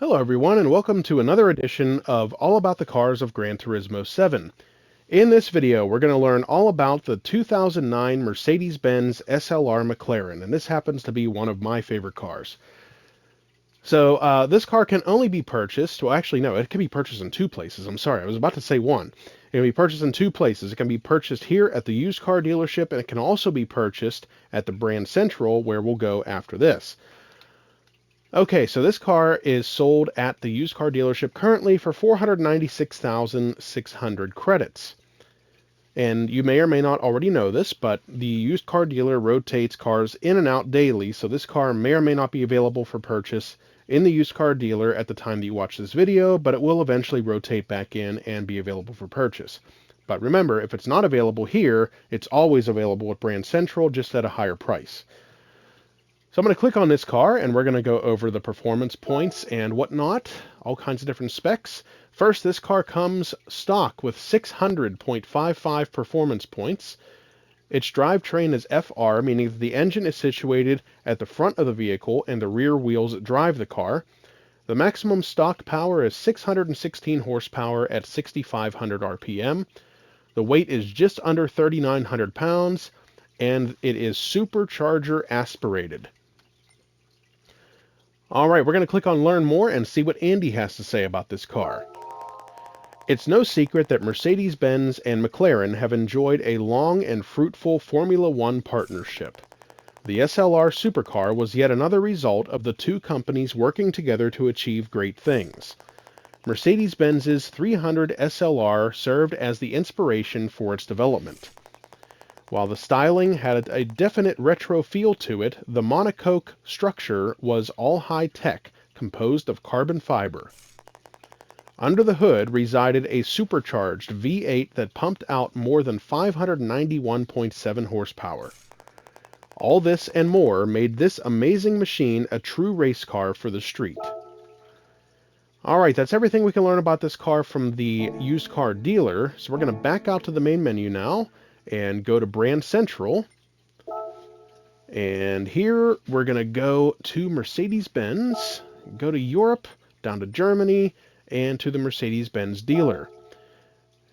Hello everyone, and welcome to another edition of All About the Cars of Gran Turismo 7. In this video, we're going to learn all about the 2009 Mercedes-Benz SLR McLaren, and this happens to be one of my favorite cars. So this car can only be purchased, well actually no, it can be purchased in two places. I'm sorry, I was about to say one. It can be purchased in two places. It can be purchased here at the used car dealership, and it can also be purchased at the Brand Central, where we'll go after this. Okay, so this car is sold at the used car dealership currently for 496,600 credits. And you may or may not already know this, but the used car dealer rotates cars in and out daily, so this car may or may not be available for purchase in the used car dealer at the time that you watch this video, but it will eventually rotate back in and be available for purchase. But remember, if it's not available here, it's always available at Brand Central, just at a higher price. So I'm going to click on this car, and we're going to go over the performance points and whatnot, all kinds of different specs. First, this car comes stock with 600.55 performance points. Its drivetrain is FR, meaning that the engine is situated at the front of the vehicle and the rear wheels drive the car. The maximum stock power is 616 horsepower at 6,500 RPM. The weight is just under 3,900 pounds, and it is supercharger aspirated. All right, we're going to click on Learn More and see what Andy has to say about this car. It's no secret that Mercedes-Benz and McLaren have enjoyed a long and fruitful Formula One partnership. The SLR supercar was yet another result of the two companies working together to achieve great things. Mercedes-Benz's 300 SLR served as the inspiration for its development. While the styling had a definite retro feel to it, the monocoque structure was all high-tech, composed of carbon fiber. Under the hood resided a supercharged V8 that pumped out more than 591.7 horsepower. All this and more made this amazing machine a true race car for the street. Alright, that's everything we can learn about this car from the used car dealer, so we're going to back out to the main menu now and go to Brand Central. And here we're going to go to Mercedes-Benz, go to Europe, down to Germany, and to the Mercedes-Benz dealer.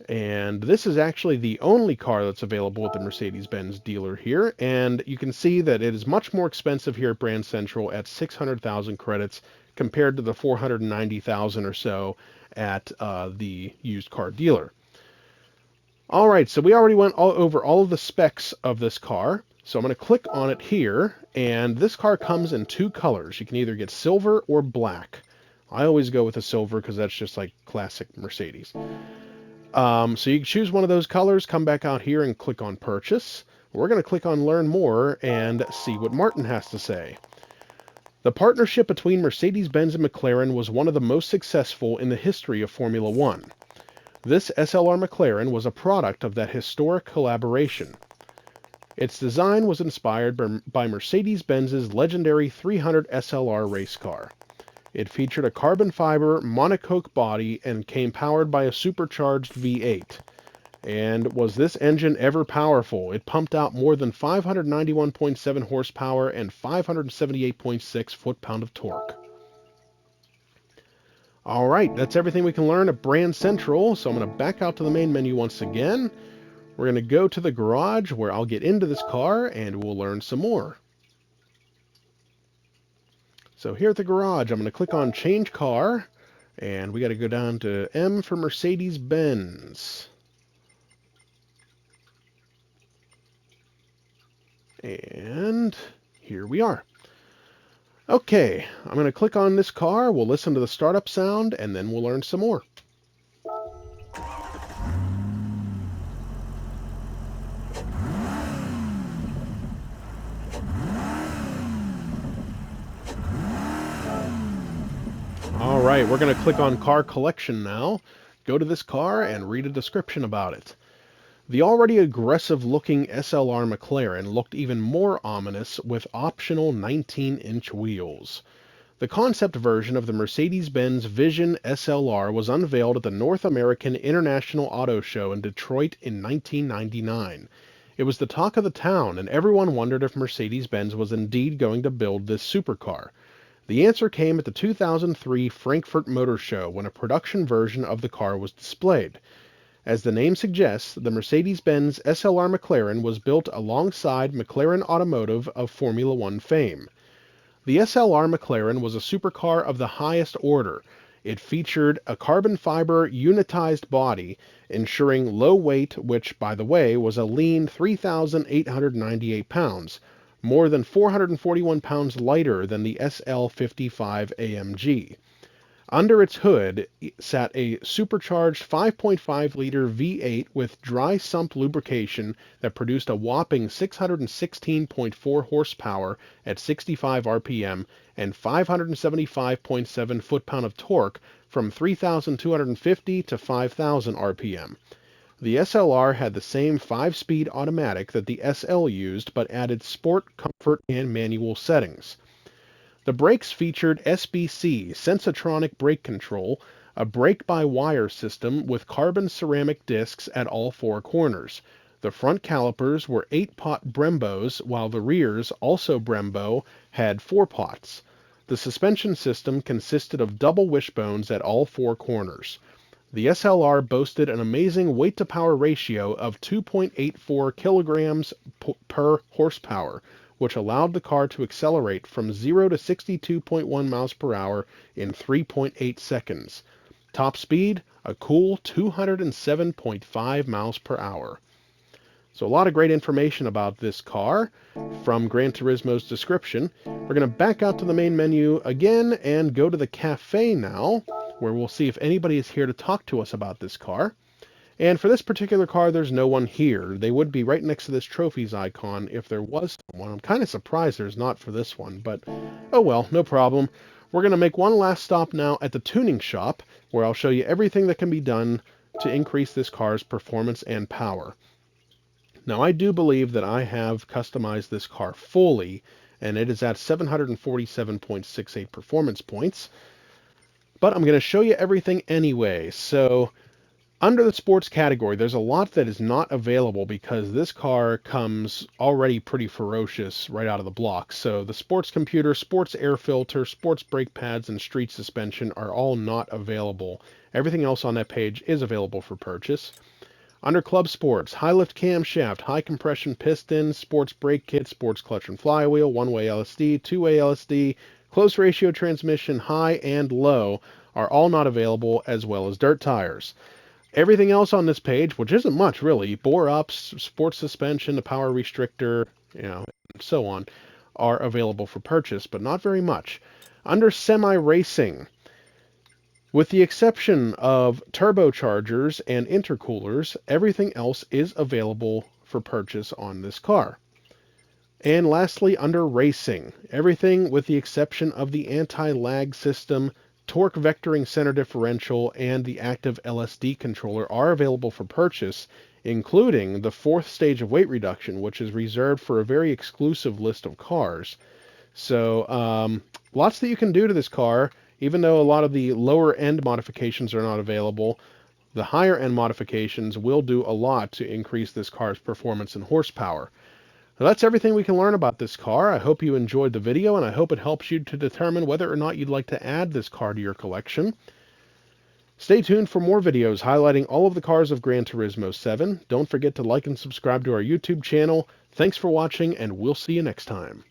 And this is actually the only car that's available at the Mercedes-Benz dealer here, and you can see that it is much more expensive here at Brand Central at 600,000 credits compared to the 490,000 or so at the used car dealer. Alright, so we already went over all of the specs of this car, so I'm going to click on it here, and this car comes in two colors. You can either get silver or black. I always go with the silver because that's just like classic Mercedes. So you can choose one of those colors, come back out here and click on Purchase. We're going to click on Learn More and see what Martin has to say. The partnership between Mercedes-Benz and McLaren was one of the most successful in the history of Formula One. This SLR McLaren was a product of that historic collaboration. Its design was inspired by Mercedes-Benz's legendary 300 SLR race car. It featured a carbon fiber monocoque body and came powered by a supercharged V8. And was this engine ever powerful? It pumped out more than 591.7 horsepower and 578.6 foot-pound of torque. Alright, that's everything we can learn at Brand Central, so I'm going to back out to the main menu once again. We're going to go to the garage where I'll get into this car and we'll learn some more. So here at the garage, I'm going to click on Change Car, and we got to go down to M for Mercedes-Benz. And here we are. Okay, I'm going to click on this car, we'll listen to the startup sound, and then we'll learn some more. Alright, we're going to click on Car Collection now. Go to this car and read a description about it. The already aggressive-looking SLR McLaren looked even more ominous with optional 19-inch wheels. The concept version of the Mercedes-Benz Vision SLR was unveiled at the North American International Auto Show in Detroit in 1999. It was the talk of the town, and everyone wondered if Mercedes-Benz was indeed going to build this supercar. The answer came at the 2003 Frankfurt Motor Show when a production version of the car was displayed. As the name suggests, the Mercedes-Benz SLR McLaren was built alongside McLaren Automotive of Formula One fame. The SLR McLaren was a supercar of the highest order. It featured a carbon fiber unitized body, ensuring low weight, which, by the way, was a lean 3,898 pounds, more than 441 pounds lighter than the SL55 AMG. Under its hood sat a supercharged 5.5-liter V8 with dry sump lubrication that produced a whopping 616.4 horsepower at 65 RPM and 575.7 foot-pound of torque from 3,250 to 5,000 RPM. The SLR had the same 5-speed automatic that the SL used, but added sport, comfort, and manual settings. The brakes featured SBC, Sensotronic brake control, a brake-by-wire system with carbon ceramic discs at all 4 corners. The front calipers were 8-pot Brembos, while the rears, also Brembo, had 4 pots. The suspension system consisted of double wishbones at all 4 corners. The SLR boasted an amazing weight-to-power ratio of 2.84 kilograms per horsepower, which allowed the car to accelerate from 0 to 62.1 miles per hour in 3.8 seconds. Top speed, a cool 207.5 miles per hour. So a lot of great information about this car from Gran Turismo's description. We're going to back out to the main menu again and go to the cafe now, where we'll see if anybody is here to talk to us about this car. And for this particular car, there's no one here. They would be right next to this trophies icon if there was someone. I'm kind of surprised there's not for this one, but oh well, no problem. We're going to make one last stop now at the tuning shop, where I'll show you everything that can be done to increase this car's performance and power. Now, I do believe that I have customized this car fully, and it is at 747.68 performance points. But I'm going to show you everything anyway. So under the sports category, there's a lot that is not available because this car comes already pretty ferocious right out of the block. So the sports computer, sports air filter, sports brake pads, and street suspension are all not available. Everything else on that page is available for purchase. Under Club Sports, high lift camshaft, high compression piston, sports brake kit, sports clutch and flywheel, one-way LSD, two-way LSD, close ratio transmission, high and low are all not available, as well as dirt tires. Everything else on this page, which isn't much really, bore ups, sports suspension, a power restrictor, and so on, are available for purchase, but not very much. Under semi-racing, with the exception of turbochargers and intercoolers, everything else is available for purchase on this car. And lastly, under racing, everything with the exception of the anti-lag system, torque vectoring center differential, and the active LSD controller are available for purchase, including the 4th stage of weight reduction, which is reserved for a very exclusive list of cars. So lots that you can do to this car. Even though a lot of the lower end modifications are not available, the higher end modifications will do a lot to increase this car's performance and horsepower. Now, that's everything we can learn about this car. I hope you enjoyed the video, and I hope it helps you to determine whether or not you'd like to add this car to your collection. Stay tuned for more videos highlighting all of the cars of Gran Turismo 7. Don't forget to like and subscribe to our YouTube channel. Thanks for watching, and we'll see you next time.